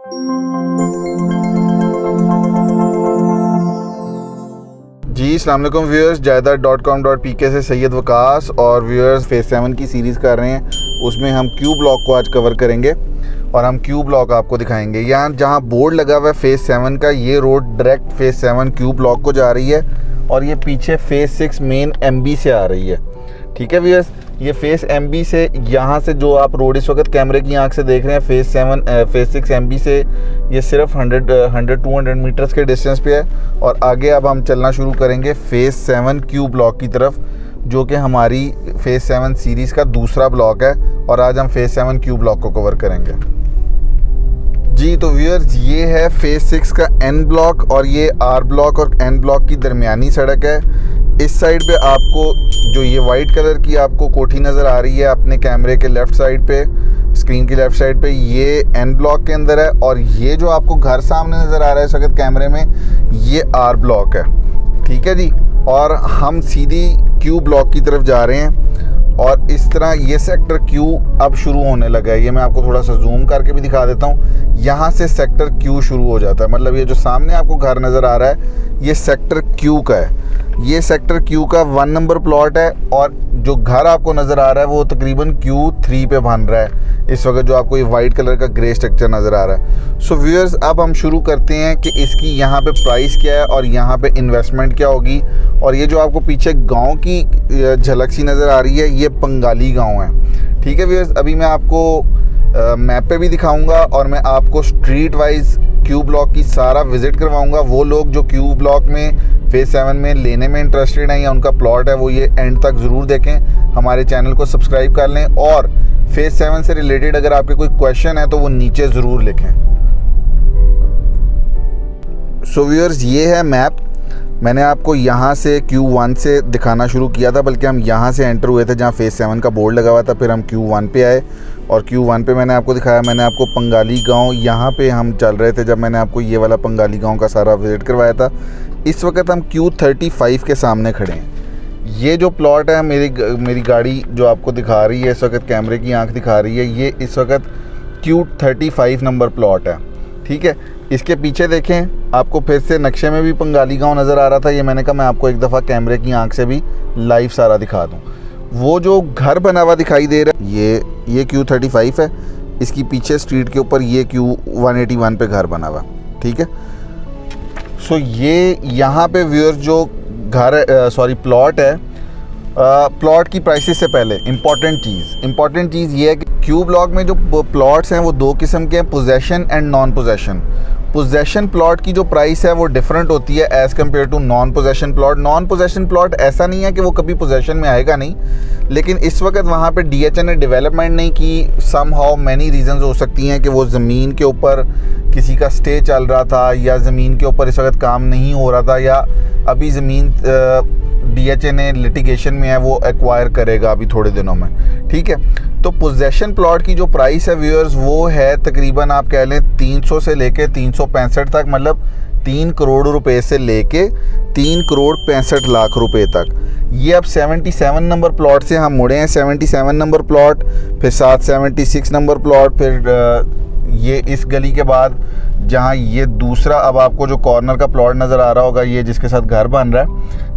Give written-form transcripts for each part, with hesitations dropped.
जी अस्सलाम वालेकुम व्यूअर्स, जायदाद.com.pk से सैयद वकास और व्यूअर्स फेज़ 7 की सीरीज़ कर रहे हैं। उसमें हम क्यू ब्लॉक को आज कवर करेंगे और हम क्यू ब्लॉक आपको दिखाएंगे। यहाँ जहाँ बोर्ड लगा हुआ है फेज़ 7 का, ये road direct phase 7 Q block को जा रही है और ये पीछे फेज़ 6 मेन MB से आ रही है। ठीक है व्यूअर्स, ये फेज़ MB से यहाँ से जो आप रोड इस वक्त कैमरे की आंख से देख रहे हैं फेज़ 6 MB से ये सिर्फ 100-200 मीटर्स के डिस्टेंस पे है। और आगे अब हम चलना शुरू करेंगे फेज़ 7 क्यू ब्लॉक की तरफ, जो कि हमारी फेज़ 7 सीरीज़ का दूसरा ब्लॉक है और आज हम फेज़ 7 क्यू ब्लॉक को कवर करेंगे। जी तो व्यूअर्स, ये है फेज़ 6 का N ब्लॉक और ये R ब्लॉक और N ब्लॉक की दरमियानी सड़क है। इस साइड पे आपको जो ये वाइट कलर की आपको कोठी नज़र आ रही है अपने कैमरे के लेफ़्ट साइड पे, स्क्रीन की लेफ़्ट साइड पे, ये N ब्लॉक के अंदर है। और ये जो आपको घर सामने नज़र आ रहा है इस वक्त कैमरे में, ये R ब्लॉक है। ठीक है जी, और हम सीधी क्यू ब्लॉक की तरफ जा रहे हैं और इस तरह ये सेक्टर क्यू अब शुरू होने लगा है। ये मैं आपको थोड़ा सा जूम करके भी दिखा देता हूँ। यहाँ से सेक्टर क्यू शुरू हो जाता है, मतलब ये जो सामने आपको घर नज़र आ रहा है ये सेक्टर क्यू का है। ये सेक्टर क्यू का 1 नंबर प्लॉट है और जो घर आपको नज़र आ रहा है वो तकरीबन Q3 पे बन रहा है इस वक्त, जो आपको ये वाइट कलर का ग्रे स्ट्रक्चर नज़र आ रहा है। सो व्यूअर्स, अब हम शुरू करते हैं कि इसकी यहाँ पे प्राइस क्या है और यहाँ पे इन्वेस्टमेंट क्या होगी। और ये जो आपको पीछे गांव की झलक सी नज़र आ रही है, ये पंगाली गांव है। ठीक है व्यूअर्स, अभी मैं आपको मैप पे भी दिखाऊंगा और मैं आपको स्ट्रीट वाइज क्यू ब्लॉक की सारा विज़िट करवाऊंगा। वो लोग जो क्यू ब्लॉक में फेज़ 7 में लेने में इंटरेस्टेड हैं या उनका प्लॉट है, वो ये एंड तक ज़रूर देखें। हमारे चैनल को सब्सक्राइब कर लें और फेज़ 7 से रिलेटेड अगर आपके कोई क्वेश्चन है तो वो नीचे ज़रूर लिखें। सो व्यूअर्स, ये है मैप। मैंने आपको यहाँ से Q1 से दिखाना शुरू किया था, बल्कि हम यहाँ से एंटर हुए थे जहाँ फेज़ 7 का बोर्ड लगा हुआ था। फिर हम Q1 पे आए और Q1 पे मैंने आपको दिखाया। मैंने आपको पंगाली गांव, यहाँ पे हम चल रहे थे जब मैंने आपको ये वाला पंगाली गांव का सारा विज़िट करवाया था। इस वक्त हम Q35 के सामने खड़े हैं। ये जो प्लॉट है, मेरी गाड़ी जो आपको दिखा रही है इस वक्त, कैमरे की आँख दिखा रही है, ये इस वक्त Q35 नंबर प्लॉट है। ठीक है, इसके पीछे देखें, आपको फिर से नक्शे में भी पंगाली गांव नज़र आ रहा था। ये मैंने कहा मैं आपको एक दफ़ा कैमरे की आंख से भी लाइव सारा दिखा दूं। वो जो घर बना हुआ दिखाई दे रहा है, ये Q35 है। इसकी पीछे स्ट्रीट के ऊपर ये Q181 पे घर बना हुआ। ठीक है, सो ये यहाँ पे व्यूअर्स जो प्लॉट है, प्लॉट की प्राइसेस से पहले इम्पॉर्टेंट चीज़ ये है कि क्यू ब्लॉक में जो प्लॉट्स हैं वो दो किस्म के हैं, possession and non possession. Possession plot की जो प्राइस है वो डिफरेंट होती है as compare to non possession plot. Non possession plot ऐसा नहीं है कि वो कभी पोजेशन में आएगा नहीं, लेकिन इस वक्त वहाँ पे DHA ने डेवलपमेंट नहीं की। सम हाउ मैनी रीजंस हो सकती हैं कि वो ज़मीन के ऊपर किसी का स्टे चल रहा था या ज़मीन के ऊपर इस वक्त काम नहीं हो रहा था, या अभी ज़मीन DHA ने लिटिगेशन में है, वो एक्वायर करेगा अभी थोड़े दिनों में। ठीक है, तो पोजेशन प्लॉट की जो प्राइस है व्यूअर्स, वो है तकरीबन आप कह लें 300 से लेके 365 तक, मतलब 3 करोड़ रुपए से लेके 3 करोड़ 65 लाख रुपए तक। ये अब 77 नंबर प्लॉट से हम मुड़े हैं। 77 नंबर प्लॉट, फिर 76 नंबर प्लॉट, फिर ये इस गली के बाद जहाँ ये दूसरा अब आपको जो कॉर्नर का प्लॉट नज़र आ रहा होगा, ये जिसके साथ घर बन रहा है,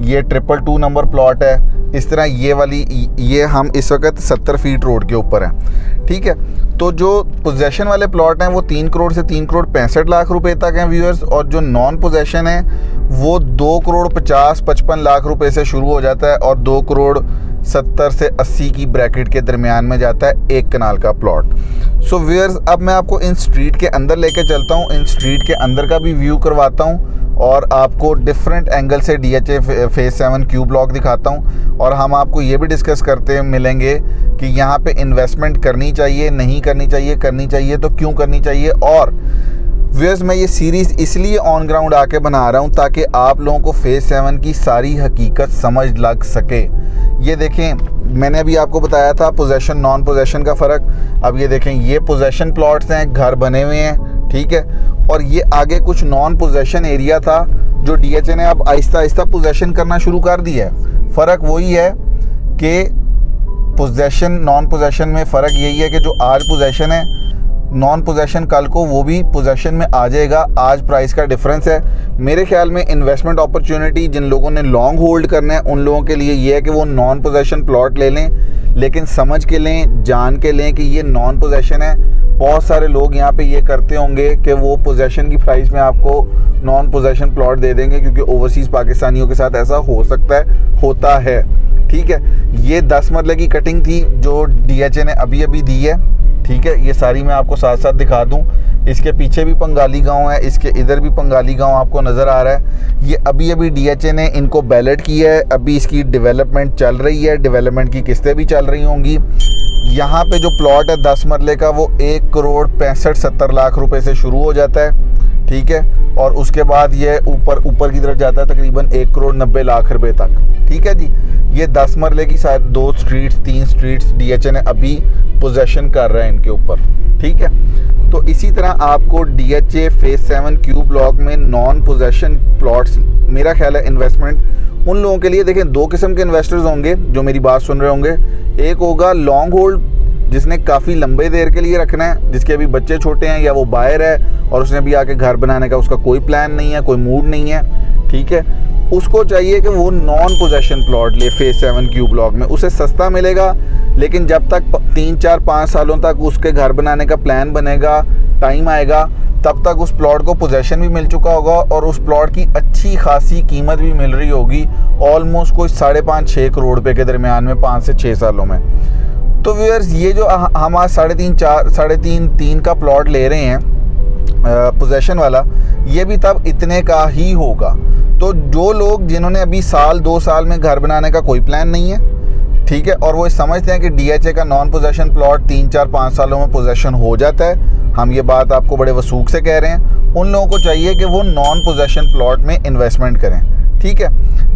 ये 222 नंबर प्लॉट है। इस तरह ये हम इस वक्त 70 फीट रोड के ऊपर हैं। ठीक है, तो जो पोजेशन वाले प्लॉट हैं वो 3 करोड़ से 3 करोड़ 65 लाख रुपए तक हैं व्यूअर्स, और जो नॉन पोजेशन है वो 2 करोड़ 50-55 लाख रुपए से शुरू हो जाता है और 2 करोड़ 70 से 80 की ब्रैकेट के दरमियान में जाता है 1 कनाल का प्लॉट। सो व्यूअर्स, अब मैं आपको इन स्ट्रीट के अंदर लेके चलता हूँ, इन स्ट्रीट के अंदर का भी व्यू करवाता हूँ और आपको डिफरेंट एंगल से DHA फेज़ 7 क्यू ब्लॉक दिखाता हूँ। और हम आपको ये भी डिस्कस करते मिलेंगे कि यहाँ पे इन्वेस्टमेंट करनी चाहिए, नहीं करनी चाहिए, करनी चाहिए तो क्यों करनी चाहिए। और व्यूअर्स, मैं ये सीरीज़ इसलिए ऑन ग्राउंड आके बना रहा हूँ ताकि आप लोगों को फेज़ 7 की सारी हकीकत समझ लग सके। ये देखें, मैंने अभी आपको बताया था पोजेशन नॉन पोजेशन का फ़र्क। अब ये देखें, ये पोजेशन प्लॉट्स हैं, घर बने हुए हैं। ठीक है, और ये आगे कुछ नॉन पोजेशन एरिया था जो DHA ने अब आहिस्ता आहिस्ता पोजेशन करना शुरू कर दिया है। फ़र्क वही है कि पोजेशन नॉन पोजेशन में फ़र्क यही है कि जो आज पोजेशन है नॉन पोजेशन कल को वो भी पोजेशन में आ जाएगा। आज प्राइस का डिफरेंस है। मेरे ख्याल में इन्वेस्टमेंट अपॉर्चुनिटी जिन लोगों ने लॉन्ग होल्ड करना है उन लोगों के लिए ये है कि वो नॉन पोजेशन प्लॉट ले लें, लेकिन समझ के लें, जान के लें कि ये नॉन पोजेशन है। बहुत सारे लोग यहाँ पे ये करते होंगे कि वो पोजेशन की प्राइस में आपको नॉन पोजेशन प्लॉट दे देंगे, क्योंकि ओवरसीज़ पाकिस्तानियों के साथ ऐसा हो सकता है, होता है। ठीक है, ये 10 मरले की कटिंग थी जो DHA ने अभी अभी दी है। ठीक है, ये सारी मैं आपको साथ साथ दिखा दूं। इसके पीछे भी पंगाली गांव है, इसके इधर भी पंगाली गांव आपको नज़र आ रहा है। ये अभी अभी DHA ने इनको बैलेट किया है, अभी इसकी डेवलपमेंट चल रही है, डेवलपमेंट की किस्तें भी चल रही होंगी। यहाँ पे जो प्लॉट है 10 मरले का वो 1,65,70 लाख रुपए से शुरू हो जाता है। ठीक है, और उसके बाद ये ऊपर की तरफ जाता है तकरीबन 1,90 लाख रुपए तक। ठीक है जी, ये 10 मरले की शायद 2 स्ट्रीट्स 3 स्ट्रीट्स DHA ने अभी पोजेशन कर रहा है इनके ऊपर। ठीक है, तो इसी तरह आपको DHA फेज 7 क्यू ब्लॉक में नॉन पोजेशन प्लॉट्स, मेरा ख्याल है इन्वेस्टमेंट उन लोगों के लिए, देखें 2 किस्म के इन्वेस्टर्स होंगे जो मेरी बात सुन रहे होंगे। एक होगा लॉन्ग होल्ड, जिसने काफ़ी लंबे देर के लिए रखना है, जिसके अभी बच्चे छोटे हैं या वो बाहर है और उसने भी आके घर बनाने का उसका कोई प्लान नहीं है, कोई मूड नहीं है। ठीक है, उसको चाहिए कि वो नॉन पोजेशन प्लॉट ले फेज 7 क्यू ब्लॉक में, उसे सस्ता मिलेगा, लेकिन जब तक 3, 4, 5 सालों तक उसके घर बनाने का प्लान बनेगा, टाइम आएगा, तब तक उस प्लॉट को पोजेशन भी मिल चुका होगा और उस प्लॉट की अच्छी खासी कीमत भी मिल रही होगी, ऑलमोस्ट कोई 5.5-6 करोड़ रुपए के दरमियान में 5 से 6 सालों में। तो व्यूअर्स, ये जो हम आज 3.5 का प्लॉट ले रहे हैं पोजेशन वाला, ये भी तब इतने का ही होगा। तो जो लोग जिन्होंने अभी 1-2 साल में घर बनाने का कोई प्लान नहीं है, ठीक है, और वो समझते हैं कि DHA का नॉन पोजेशन प्लॉट 3, 4, 5 सालों में पोजेशन हो जाता है, हम ये बात आपको बड़े वसूख से कह रहे हैं, उन लोगों को चाहिए कि वो नॉन पोजेशन प्लॉट में इन्वेस्टमेंट करें। ठीक है,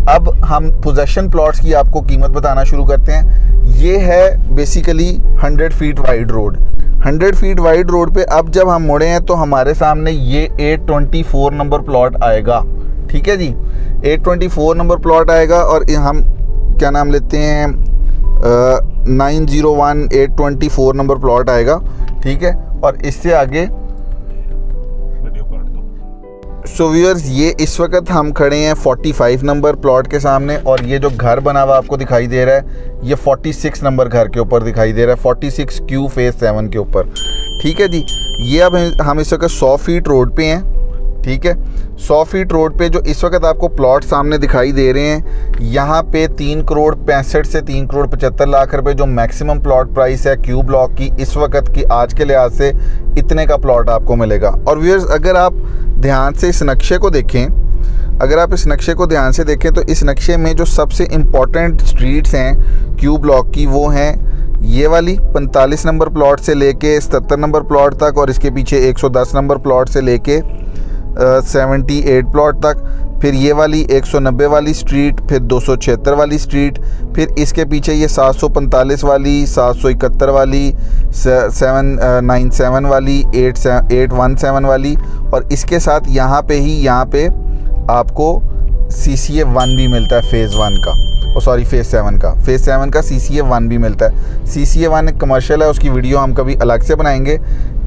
अब हम पोजेशन प्लॉट्स की आपको कीमत बताना शुरू करते हैं। ये है basically 100 feet wide road. 100 feet wide road पे अब जब हम मुड़े हैं तो हमारे सामने ये 824 नंबर प्लॉट आएगा। ठीक है जी, 824 नंबर प्लॉट आएगा और हम क्या नाम लेते हैं 901 824 नंबर प्लॉट आएगा। ठीक है, और इससे आगे सो व्यूअर्स, ये इस वक्त हम खड़े हैं 45 नंबर प्लॉट के सामने, और ये जो घर बना हुआ आपको दिखाई दे रहा है ये 46 नंबर घर के ऊपर दिखाई दे रहा है, 46 क्यू फेज 7 के ऊपर। ठीक है जी, ये अब हम इस वक्त 100 फीट रोड पे हैं। ठीक है, 100 फीट रोड पे जो इस वक्त आपको प्लॉट सामने दिखाई दे रहे हैं, यहाँ पे 3,65 से 3,75 लाख रुपए जो मैक्सिमम प्लॉट प्राइस है क्यू ब्लॉक की इस वक्त की, आज के लिहाज से इतने का प्लॉट आपको मिलेगा। और व्यूअर्स, अगर आप ध्यान से इस नक्शे को देखें, ध्यान से देखें तो इस नक्शे में जो सबसे इम्पॉर्टेंट स्ट्रीट्स हैं क्यू ब्लॉक की वो हैं ये वाली 45 नंबर प्लॉट से लेके 77 नंबर प्लॉट तक, और इसके पीछे 110 नंबर प्लॉट से लेके 78 प्लॉट तक, फिर ये वाली 190 वाली स्ट्रीट, फिर 276 वाली स्ट्रीट, फिर इसके पीछे ये 745 वाली, 771 वाली, 797 वाली, 817 वाली, और इसके साथ यहाँ पे आपको CCA 1 भी मिलता है फेज़ 1 का, फेज़ 7 का। फेज़ 7 का CCA 1 भी मिलता है। CCA 1 एक कमर्शियल है, उसकी वीडियो हम कभी अलग से बनाएंगे।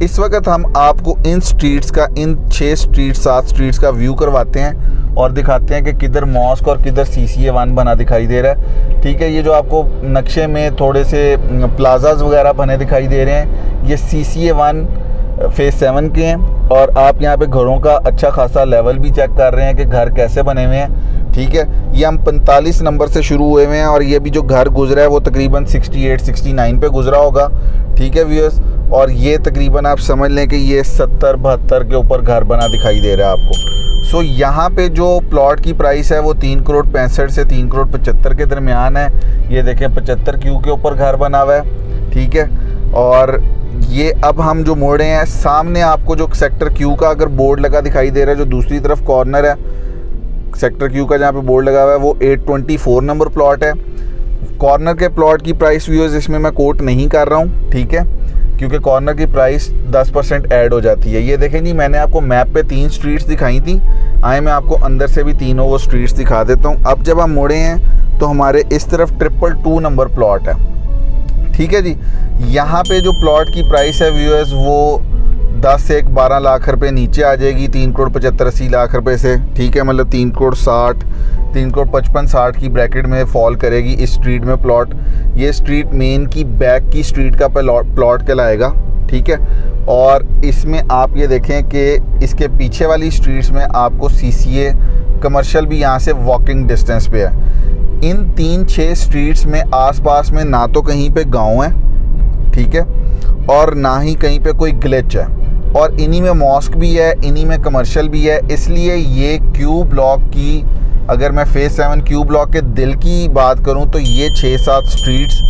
इस वक्त हम आपको इन स्ट्रीट्स का, इन 7 स्ट्रीट्स का व्यू करवाते हैं और दिखाते हैं कि किधर मॉस्क और किधर CCA 1 बना दिखाई दे रहा है। ठीक है, ये जो आपको नक्शे में थोड़े से प्लाजाज वगैरह बने दिखाई दे रहे हैं, ये CCA 1 फेज़ 7 के हैं, और आप यहाँ पे घरों का अच्छा खासा लेवल भी चेक कर रहे हैं कि घर कैसे बने हुए हैं। ठीक है, ये हम 45 नंबर से शुरू हुए हुए हैं, और ये भी जो घर गुजरा है वो तकरीबन 68-69 पे गुजरा होगा। ठीक है व्यूअर्स, और ये तकरीबन आप समझ लें कि ये 70-72 के ऊपर घर बना दिखाई दे रहा है आपको। सो यहाँ पे जो प्लॉट की प्राइस है वो 3,65 से 3,75 के दरमियान है। ये देखें 75 क्यू के ऊपर घर बना हुआ है। ठीक है, और ये अब हम जो मोड़े हैं, सामने आपको जो सेक्टर क्यू का अगर बोर्ड लगा दिखाई दे रहा है, जो दूसरी तरफ कॉर्नर है सेक्टर क्यू का जहाँ पे बोर्ड लगा हुआ है, वो 824 नंबर प्लॉट है। कॉर्नर के प्लॉट की प्राइस व्यूअर्स इसमें मैं कोट नहीं कर रहा हूँ, ठीक है, क्योंकि कॉर्नर की प्राइस 10% ऐड हो जाती है। ये देखें जी, मैंने आपको मैप पे 3 स्ट्रीट्स दिखाई थी, आए मैं आपको अंदर से भी तीनों वो स्ट्रीट्स दिखा देता हूँ। अब जब हम मुड़े हैं तो हमारे इस तरफ 222 नंबर प्लॉट है। ठीक है जी, यहाँ पे जो प्लॉट की प्राइस है व्यूअर्स वो 10 से 12 लाख रुपए नीचे आ जाएगी 3,75-80 लाख रुपए से, ठीक है। मतलब 3,60 3,55-60 की ब्रैकेट में फॉल करेगी इस स्ट्रीट में प्लॉट। ये स्ट्रीट मेन की बैक की स्ट्रीट का प्लॉट कहलाएगा, ठीक है। और इसमें आप ये देखें कि इसके पीछे वाली स्ट्रीट्स में आपको CCA कमर्शियल भी यहाँ से वॉकिंग डिस्टेंस पे है। इन 3-6 स्ट्रीट्स में आसपास में ना तो कहीं पे गांव है, ठीक है, और ना ही कहीं पे कोई ग्लिच है, और इन्हीं में मॉस्क भी है, इन्हीं में कमर्शियल भी है। इसलिए ये क्यू ब्लॉक की, अगर मैं फेज़ 7 क्यू ब्लॉक के दिल की बात करूं तो ये 6-7 स्ट्रीट्स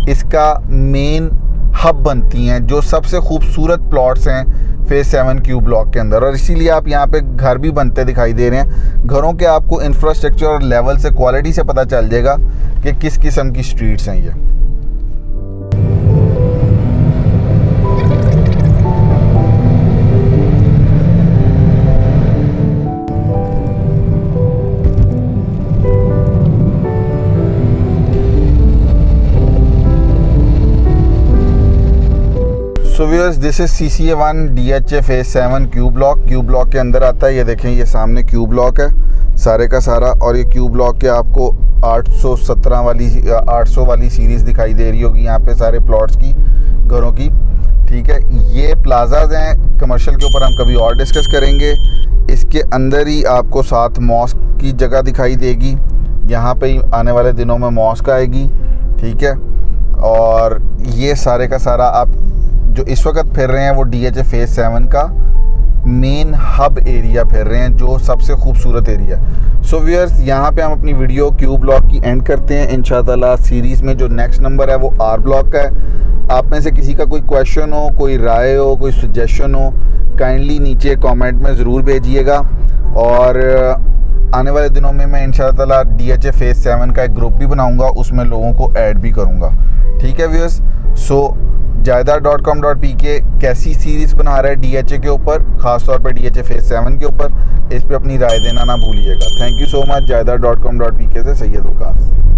इसका मेन हब बनती हैं, जो सबसे खूबसूरत प्लॉट्स हैं फेज़ 7 क्यू ब्लॉक के अंदर। और इसीलिए आप यहाँ पे घर भी बनते दिखाई दे रहे हैं। घरों के आपको इंफ्रास्ट्रक्चर और लेवल से, क्वालिटी से पता चल जाएगा कि किस किस्म की स्ट्रीट्स हैं ये। So viewers, this is CCA 1 DHA phase 7 Q block. Q block के अंदर आता है, ये देखें, ये सामने क्यू ब्लॉक है सारे का सारा। और ये क्यू ब्लॉक के आपको 800 वाली सीरीज़ दिखाई दे रही होगी यहाँ पे सारे प्लॉट्स की, घरों की, ठीक है। ये प्लाजाज हैं, कमर्शियल के ऊपर हम कभी और डिस्कस करेंगे। इसके अंदर ही आपको साथ मॉस्क की जगह दिखाई देगी, यहाँ पे ही आने वाले दिनों में मॉस्क आएगी, ठीक है। और ये सारे का सारा आप जो इस वक्त फिर रहे हैं वो DHA फेज़ 7 का मेन हब एरिया फिर रहे हैं, जो सबसे खूबसूरत एरिया। सो व्यूअर्स, यहाँ पे हम अपनी वीडियो क्यू ब्लॉक की एंड करते हैं। इंशाअल्लाह सीरीज़ में जो नेक्स्ट नंबर है वो R ब्लॉक का है। आप में से किसी का कोई क्वेश्चन हो, कोई राय हो, कोई सजेशन हो, काइंडली नीचे कमेंट में ज़रूर भेजिएगा। और आने वाले दिनों में मैं इंशाअल्लाह DHA फेज़ 7 का एक ग्रुप भी बनाऊँगा, उसमें लोगों को ऐड भी करूँगा, ठीक है व्यूअर्स। सो जायदाद.com.pk कैसी सीरीज़ बना रहा है DHA के ऊपर, ख़ासतौर पर DHA फेज़ 7 के ऊपर, इस पे अपनी राय देना ना भूलिएगा। Thank you so much. जायदाद.com.pk से सैयद वकास।